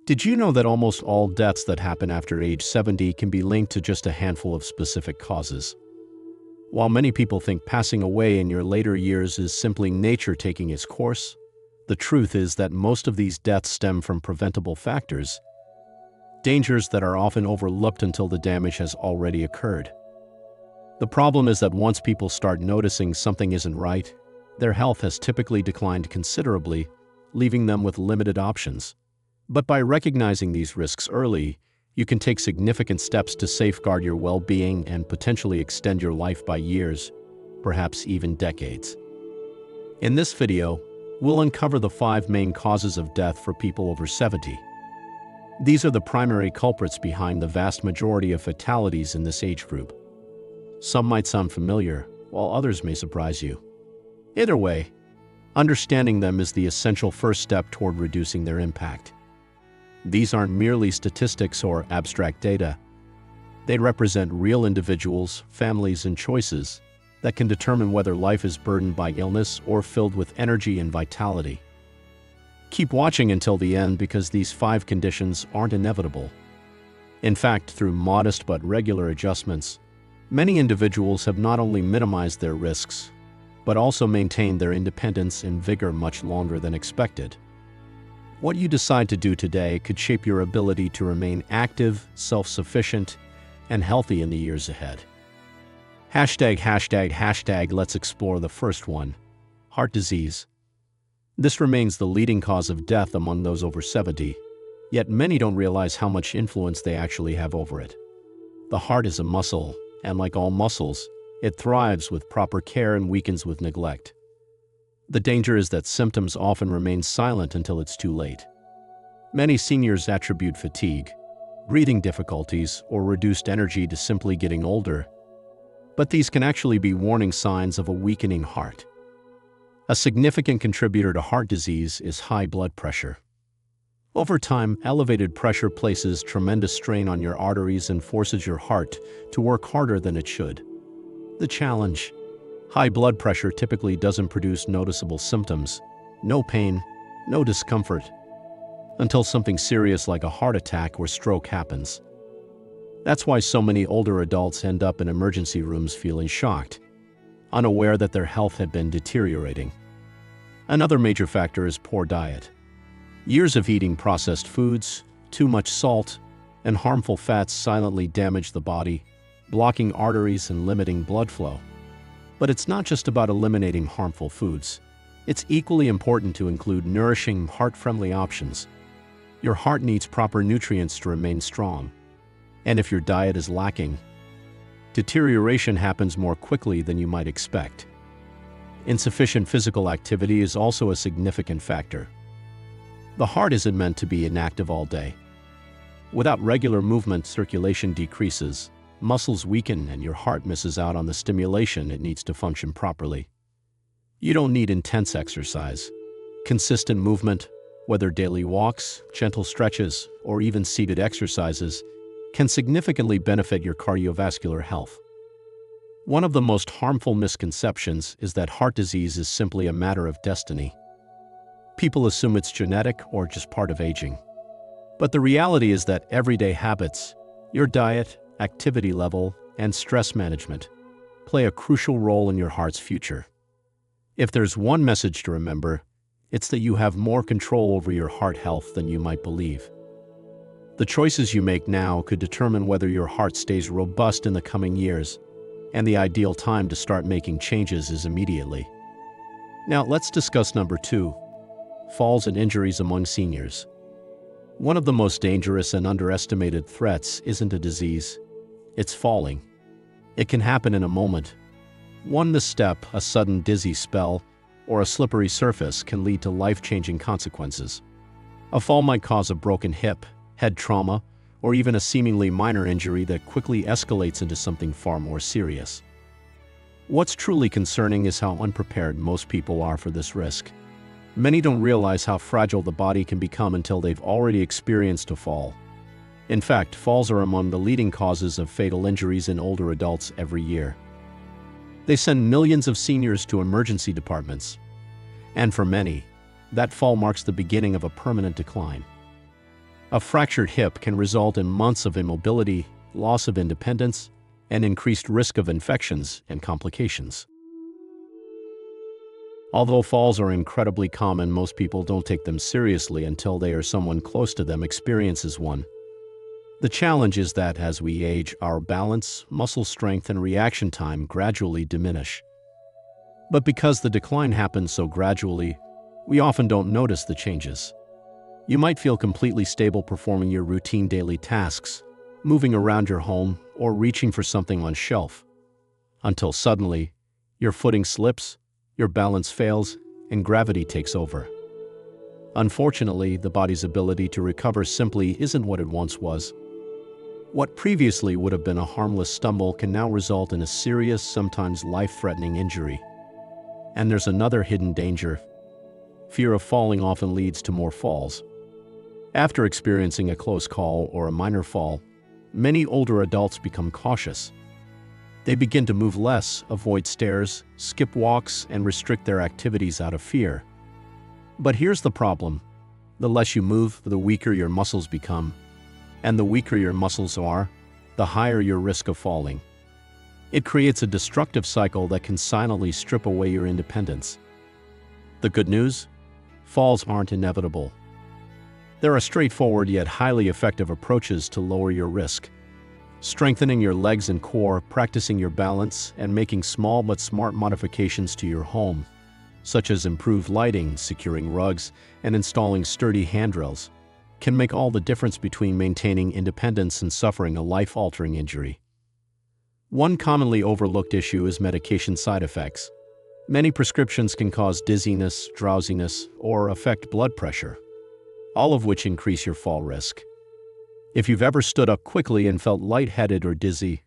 Did you know that almost all deaths that happen after age 70 can be linked to just a handful of specific causes? While many people think passing away in your later years is simply nature taking its course, the truth is that most of these deaths stem from preventable factors, dangers that are often overlooked until the damage has already occurred. The problem is that once people start noticing something isn't right, their health has typically declined considerably, leaving them with limited options. But by recognizing these risks early, you can take significant steps to safeguard your well-being and potentially extend your life by years, perhaps even decades. In this video, we'll uncover the 5 main causes of death for people over 70. These are the primary culprits behind the vast majority of fatalities in this age group. Some might sound familiar, while others may surprise you. Either way, understanding them is the essential first step toward reducing their impact. These aren't merely statistics or abstract data. They represent real individuals, families, and choices that can determine whether life is burdened by illness or filled with energy and vitality. Keep watching until the end because these 5 conditions aren't inevitable. In fact, through modest but regular adjustments, many individuals have not only minimized their risks, but also maintained their independence and vigor much longer than expected. What you decide to do today could shape your ability to remain active, self-sufficient, and healthy in the years ahead. Let's explore the first one: heart disease. This remains the leading cause of death among those over 70, yet many don't realize how much influence they actually have over it. The heart is a muscle, and like all muscles, it thrives with proper care and weakens with neglect. The danger is that symptoms often remain silent until it's too late. Many seniors attribute fatigue, breathing difficulties, or reduced energy to simply getting older, but these can actually be warning signs of a weakening heart. A significant contributor to heart disease is high blood pressure. Over time, elevated pressure places tremendous strain on your arteries and forces your heart to work harder than it should. The challenge: high blood pressure typically doesn't produce noticeable symptoms, no pain, no discomfort, until something serious like a heart attack or stroke happens. That's why so many older adults end up in emergency rooms feeling shocked, unaware that their health had been deteriorating. Another major factor is poor diet. Years of eating processed foods, too much salt, and harmful fats silently damage the body, blocking arteries and limiting blood flow. But it's not just about eliminating harmful foods. It's equally important to include nourishing, heart-friendly options. Your heart needs proper nutrients to remain strong. And if your diet is lacking, deterioration happens more quickly than you might expect. Insufficient physical activity is also a significant factor. The heart isn't meant to be inactive all day. Without regular movement, circulation decreases, muscles weaken, and your heart misses out on the stimulation it needs to function properly. You don't need intense exercise. Consistent movement, whether daily walks, gentle stretches, or even seated exercises, can significantly benefit your cardiovascular health. One of the most harmful misconceptions is that heart disease is simply a matter of destiny. People assume it's genetic or just part of aging. But the reality is that everyday habits, your diet, activity level, and stress management play a crucial role in your heart's future. If there's one message to remember, it's that you have more control over your heart health than you might believe. The choices you make now could determine whether your heart stays robust in the coming years, and the ideal time to start making changes is immediately. Now let's discuss number 2, falls and injuries among seniors. One of the most dangerous and underestimated threats isn't a disease. It's falling. It can happen in a moment. One misstep, a sudden dizzy spell, or a slippery surface can lead to life-changing consequences. A fall might cause a broken hip, head trauma, or even a seemingly minor injury that quickly escalates into something far more serious. What's truly concerning is how unprepared most people are for this risk. Many don't realize how fragile the body can become until they've already experienced a fall. In fact, falls are among the leading causes of fatal injuries in older adults every year. They send millions of seniors to emergency departments, and for many, that fall marks the beginning of a permanent decline. A fractured hip can result in months of immobility, loss of independence, and increased risk of infections and complications. Although falls are incredibly common, most people don't take them seriously until they or someone close to them experiences one. The challenge is that as we age, our balance, muscle strength, and reaction time gradually diminish. But because the decline happens so gradually, we often don't notice the changes. You might feel completely stable performing your routine daily tasks, moving around your home, or reaching for something on shelf, until suddenly, your footing slips, your balance fails, and gravity takes over. Unfortunately, the body's ability to recover simply isn't what it once was. What previously would have been a harmless stumble can now result in a serious, sometimes life-threatening injury. And there's another hidden danger. Fear of falling often leads to more falls. After experiencing a close call or a minor fall, many older adults become cautious. They begin to move less, avoid stairs, skip walks, and restrict their activities out of fear. But here's the problem. The less you move, the weaker your muscles become. And the weaker your muscles are, the higher your risk of falling. It creates a destructive cycle that can silently strip away your independence. The good news? Falls aren't inevitable. There are straightforward yet highly effective approaches to lower your risk. Strengthening your legs and core, practicing your balance, and making small but smart modifications to your home, such as improved lighting, securing rugs, and installing sturdy handrails, can make all the difference between maintaining independence and suffering a life-altering injury. One commonly overlooked issue is medication side effects. Many prescriptions can cause dizziness, drowsiness, or affect blood pressure, all of which increase your fall risk. If you've ever stood up quickly and felt lightheaded or dizzy,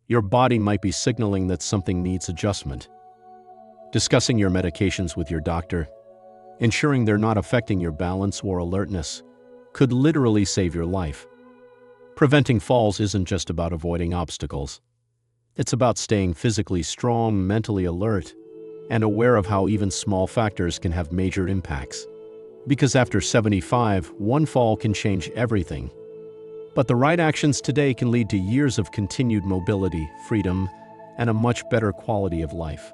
your body might be signaling that something needs adjustment. Discussing your medications with your doctor, ensuring they're not affecting your balance or alertness, could literally save your life. Preventing falls isn't just about avoiding obstacles. It's about staying physically strong, mentally alert, and aware of how even small factors can have major impacts. Because after 75, one fall can change everything. But the right actions today can lead to years of continued mobility, freedom, and a much better quality of life.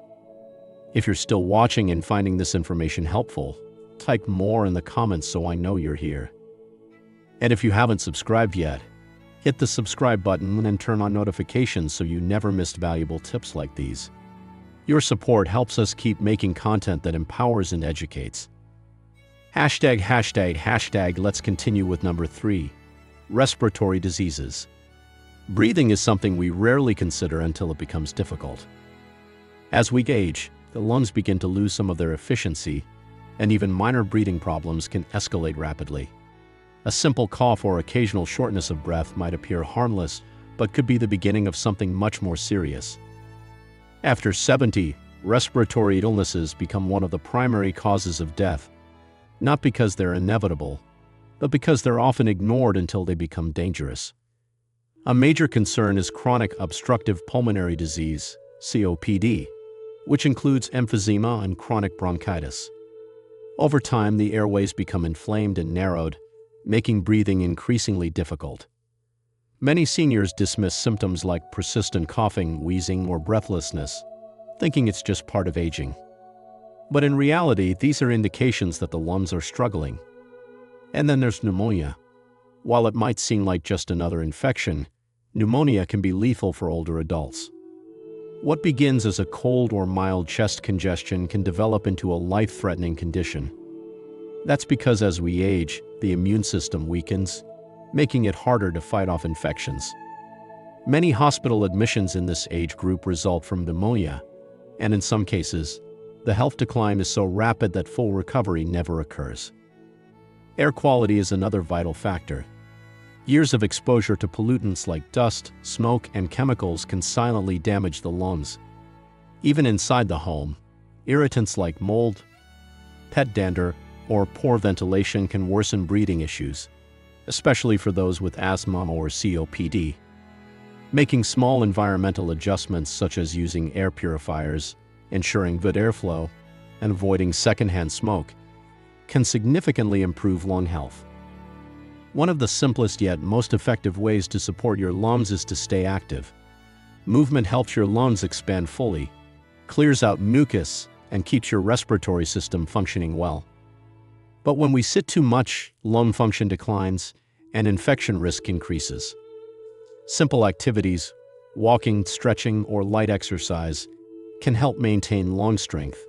If you're still watching and finding this information helpful, type more in the comments so I know you're here. And if you haven't subscribed yet, hit the subscribe button and turn on notifications so you never miss valuable tips like these. Your support helps us keep making content that empowers and educates. Let's continue with number 3. Respiratory diseases. Breathing is something we rarely consider until it becomes difficult. As we age, the lungs begin to lose some of their efficiency, and even minor breathing problems can escalate rapidly. A simple cough or occasional shortness of breath might appear harmless, but could be the beginning of something much more serious. After 70, respiratory illnesses become one of the primary causes of death, not because they're inevitable, but because they're often ignored until they become dangerous. A major concern is chronic obstructive pulmonary disease, COPD, which includes emphysema and chronic bronchitis. Over time, the airways become inflamed and narrowed, making breathing increasingly difficult. Many seniors dismiss symptoms like persistent coughing, wheezing, or breathlessness, thinking it's just part of aging. But in reality, these are indications that the lungs are struggling. And then there's pneumonia. While it might seem like just another infection, pneumonia can be lethal for older adults. What begins as a cold or mild chest congestion can develop into a life-threatening condition. That's because as we age, the immune system weakens, making it harder to fight off infections. Many hospital admissions in this age group result from pneumonia, and in some cases, the health decline is so rapid that full recovery never occurs. Air quality is another vital factor. Years of exposure to pollutants like dust, smoke, and chemicals can silently damage the lungs. Even inside the home, irritants like mold, pet dander, or poor ventilation can worsen breathing issues, especially for those with asthma or COPD. Making small environmental adjustments such as using air purifiers, ensuring good airflow, and avoiding secondhand smoke can significantly improve lung health. One of the simplest yet most effective ways to support your lungs is to stay active. Movement helps your lungs expand fully, clears out mucus, and keeps your respiratory system functioning well. But when we sit too much, lung function declines and infection risk increases. Simple activities, walking, stretching, or light exercise, can help maintain lung strength.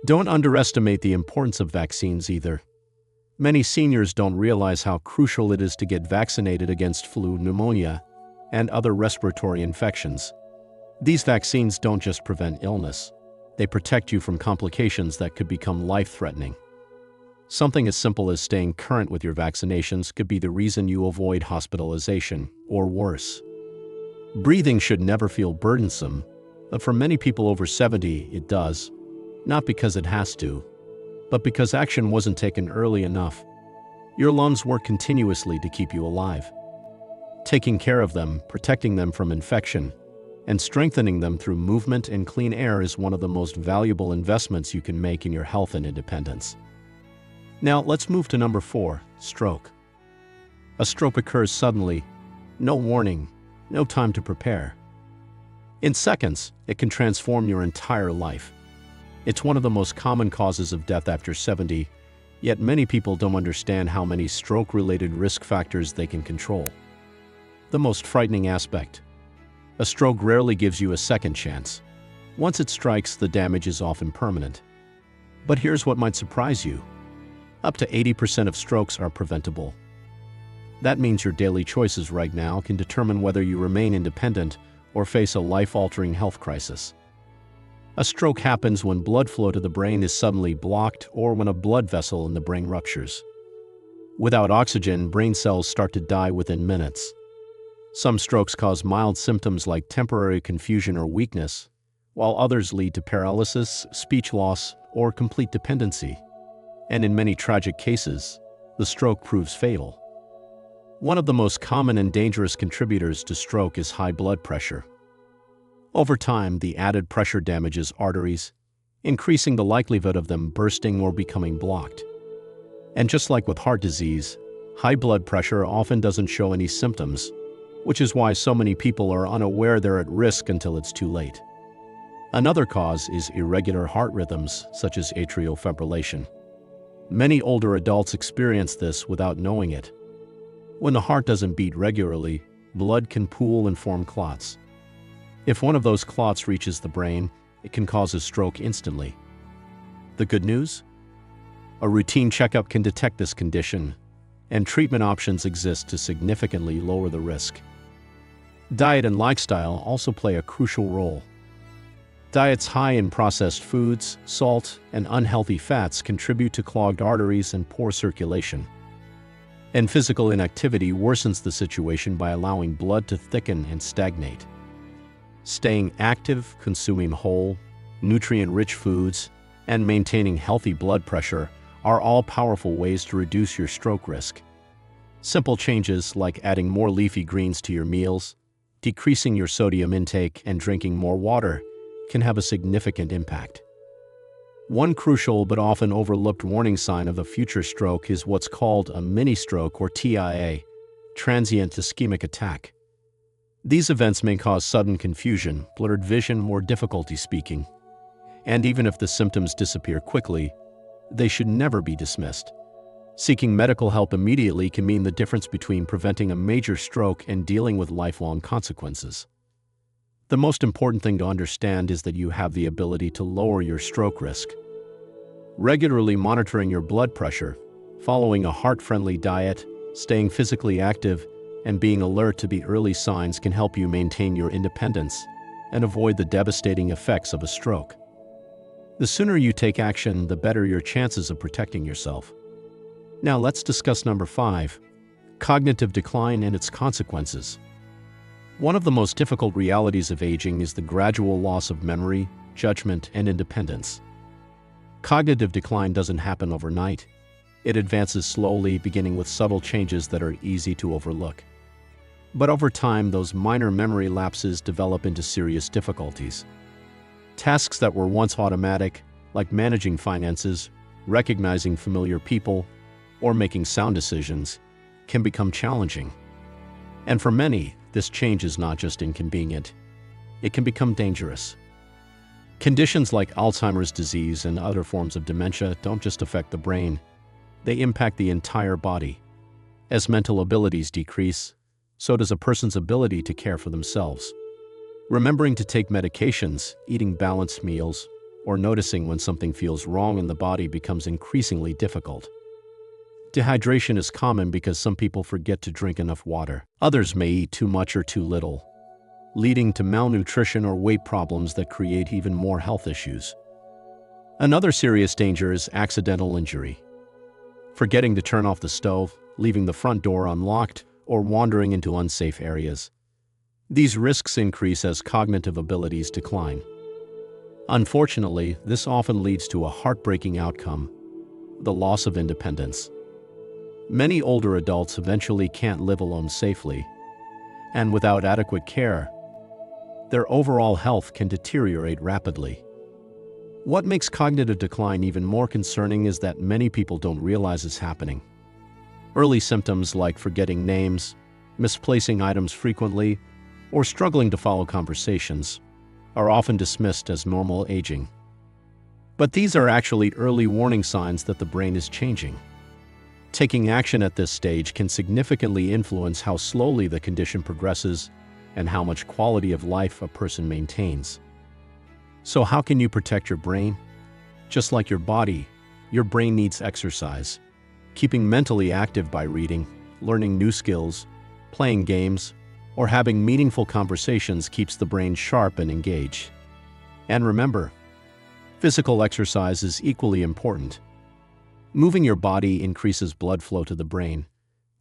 Don't underestimate the importance of vaccines either. Many seniors don't realize how crucial it is to get vaccinated against flu, pneumonia, and other respiratory infections. These vaccines don't just prevent illness, they protect you from complications that could become life-threatening. Something as simple as staying current with your vaccinations could be the reason you avoid hospitalization, or worse. Breathing should never feel burdensome, but for many people over 70, it does. Not because it has to, but because action wasn't taken early enough. Your lungs work continuously to keep you alive. Taking care of them, protecting them from infection, and strengthening them through movement and clean air is one of the most valuable investments you can make in your health and independence. Now, let's move to number 4, stroke. A stroke occurs suddenly, no warning, no time to prepare. In seconds, it can transform your entire life. It's one of the most common causes of death after 70, yet many people don't understand how many stroke-related risk factors they can control. The most frightening aspect: a stroke rarely gives you a second chance. Once it strikes, the damage is often permanent. But here's what might surprise you. Up to 80% of strokes are preventable. That means your daily choices right now can determine whether you remain independent or face a life-altering health crisis. A stroke happens when blood flow to the brain is suddenly blocked or when a blood vessel in the brain ruptures. Without oxygen, brain cells start to die within minutes. Some strokes cause mild symptoms like temporary confusion or weakness, while others lead to paralysis, speech loss, or complete dependency. And in many tragic cases, the stroke proves fatal. One of the most common and dangerous contributors to stroke is high blood pressure. Over time, the added pressure damages arteries, increasing the likelihood of them bursting or becoming blocked. And just like with heart disease, high blood pressure often doesn't show any symptoms, which is why so many people are unaware they're at risk until it's too late. Another cause is irregular heart rhythms, such as atrial fibrillation. Many older adults experience this without knowing it. When the heart doesn't beat regularly, blood can pool and form clots. If one of those clots reaches the brain, it can cause a stroke instantly. The good news? A routine checkup can detect this condition, and treatment options exist to significantly lower the risk. Diet and lifestyle also play a crucial role. Diets high in processed foods, salt, and unhealthy fats contribute to clogged arteries and poor circulation. And physical inactivity worsens the situation by allowing blood to thicken and stagnate. Staying active, consuming whole, nutrient-rich foods, and maintaining healthy blood pressure are all powerful ways to reduce your stroke risk. Simple changes like adding more leafy greens to your meals, decreasing your sodium intake, and drinking more water can have a significant impact. One crucial but often overlooked warning sign of a future stroke is what's called a mini-stroke or TIA, transient ischemic attack. These events may cause sudden confusion, blurred vision, or difficulty speaking. And even if the symptoms disappear quickly, they should never be dismissed. Seeking medical help immediately can mean the difference between preventing a major stroke and dealing with lifelong consequences. The most important thing to understand is that you have the ability to lower your stroke risk. Regularly monitoring your blood pressure, following a heart-friendly diet, staying physically active, and being alert to the early signs can help you maintain your independence and avoid the devastating effects of a stroke. The sooner you take action, the better your chances of protecting yourself. Now let's discuss number 5, cognitive decline and its consequences. One of the most difficult realities of aging is the gradual loss of memory, judgment, and independence. Cognitive decline doesn't happen overnight. It advances slowly, beginning with subtle changes that are easy to overlook. But over time, those minor memory lapses develop into serious difficulties. Tasks that were once automatic, like managing finances, recognizing familiar people, or making sound decisions, can become challenging. And for many, this change is not just inconvenient, it can become dangerous. Conditions like Alzheimer's disease and other forms of dementia don't just affect the brain, they impact the entire body. As mental abilities decrease, so does a person's ability to care for themselves. Remembering to take medications, eating balanced meals, or noticing when something feels wrong in the body becomes increasingly difficult. Dehydration is common because some people forget to drink enough water. Others may eat too much or too little, leading to malnutrition or weight problems that create even more health issues. Another serious danger is accidental injury. Forgetting to turn off the stove, leaving the front door unlocked, or wandering into unsafe areas. These risks increase as cognitive abilities decline. Unfortunately, this often leads to a heartbreaking outcome: the loss of independence. Many older adults eventually can't live alone safely, and without adequate care, their overall health can deteriorate rapidly. What makes cognitive decline even more concerning is that many people don't realize it's happening. Early symptoms like forgetting names, misplacing items frequently, or struggling to follow conversations are often dismissed as normal aging. But these are actually early warning signs that the brain is changing. Taking action at this stage can significantly influence how slowly the condition progresses and how much quality of life a person maintains. So how can you protect your brain? Just like your body, your brain needs exercise. Keeping mentally active by reading, learning new skills, playing games, or having meaningful conversations keeps the brain sharp and engaged. And remember, physical exercise is equally important. Moving your body increases blood flow to the brain,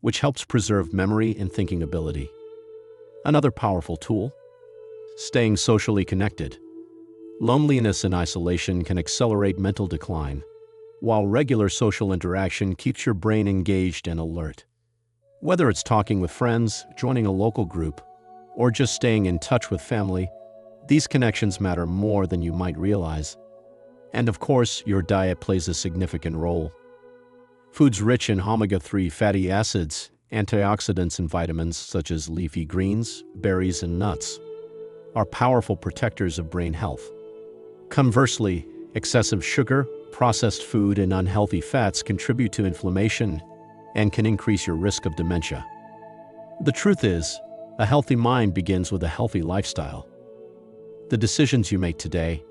which helps preserve memory and thinking ability. Another powerful tool: staying socially connected. Loneliness and isolation can accelerate mental decline, while regular social interaction keeps your brain engaged and alert. Whether it's talking with friends, joining a local group, or just staying in touch with family, these connections matter more than you might realize. And of course, your diet plays a significant role. Foods rich in omega-3 fatty acids, antioxidants, and vitamins such as leafy greens, berries, and nuts are powerful protectors of brain health. Conversely, excessive sugar, processed food, and unhealthy fats contribute to inflammation and can increase your risk of dementia. The truth is, a healthy mind begins with a healthy lifestyle. The decisions you make today,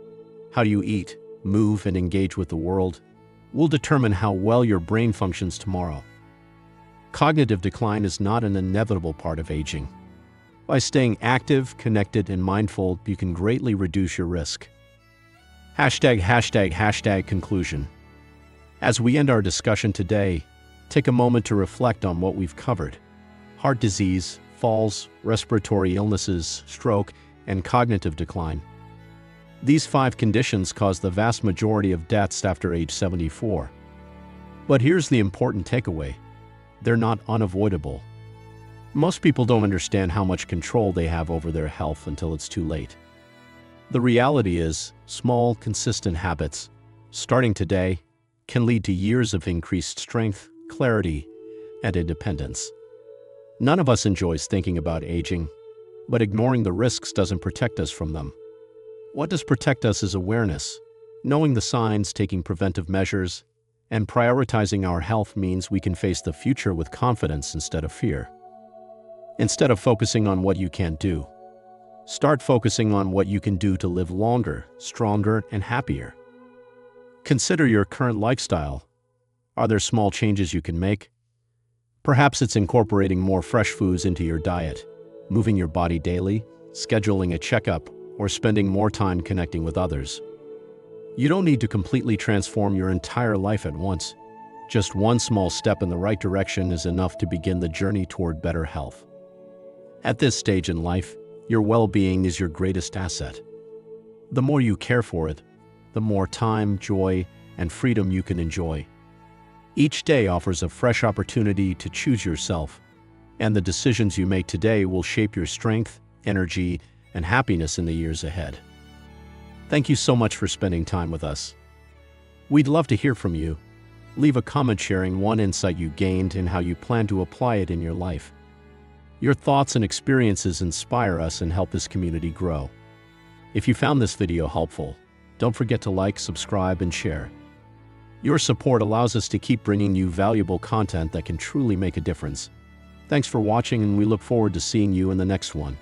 how you eat, move, and engage with the world, will determine how well your brain functions tomorrow. Cognitive decline is not an inevitable part of aging. By staying active, connected, and mindful, you can greatly reduce your risk. Conclusion. As we end our discussion today, take a moment to reflect on what we've covered: heart disease, falls, respiratory illnesses, stroke, and cognitive decline. These 5 conditions cause the vast majority of deaths after age 74. But here's the important takeaway: they're not unavoidable. Most people don't understand how much control they have over their health until it's too late. The reality is, small, consistent habits, starting today, can lead to years of increased strength, clarity, and independence. None of us enjoys thinking about aging, but ignoring the risks doesn't protect us from them. What does protect us is awareness. Knowing the signs, taking preventive measures, and prioritizing our health means we can face the future with confidence instead of fear. Instead of focusing on what you can't do, start focusing on what you can do to live longer, stronger, and happier. Consider your current lifestyle. Are there small changes you can make? Perhaps it's incorporating more fresh foods into your diet, moving your body daily, scheduling a checkup, or spending more time connecting with others. You don't need to completely transform your entire life at once. Just one small step in the right direction is enough to begin the journey toward better health. At this stage in life, your well-being is your greatest asset. The more you care for it, the more time, joy, and freedom you can enjoy. Each day offers a fresh opportunity to choose yourself, and the decisions you make today will shape your strength, energy, and happiness in the years ahead. Thank you so much for spending time with us. We'd love to hear from you. Leave a comment sharing one insight you gained and how you plan to apply it in your life. Your thoughts and experiences inspire us and help this community grow. If you found this video helpful, don't forget to like, subscribe, and share. Your support allows us to keep bringing you valuable content that can truly make a difference. Thanks for watching, and we look forward to seeing you in the next one.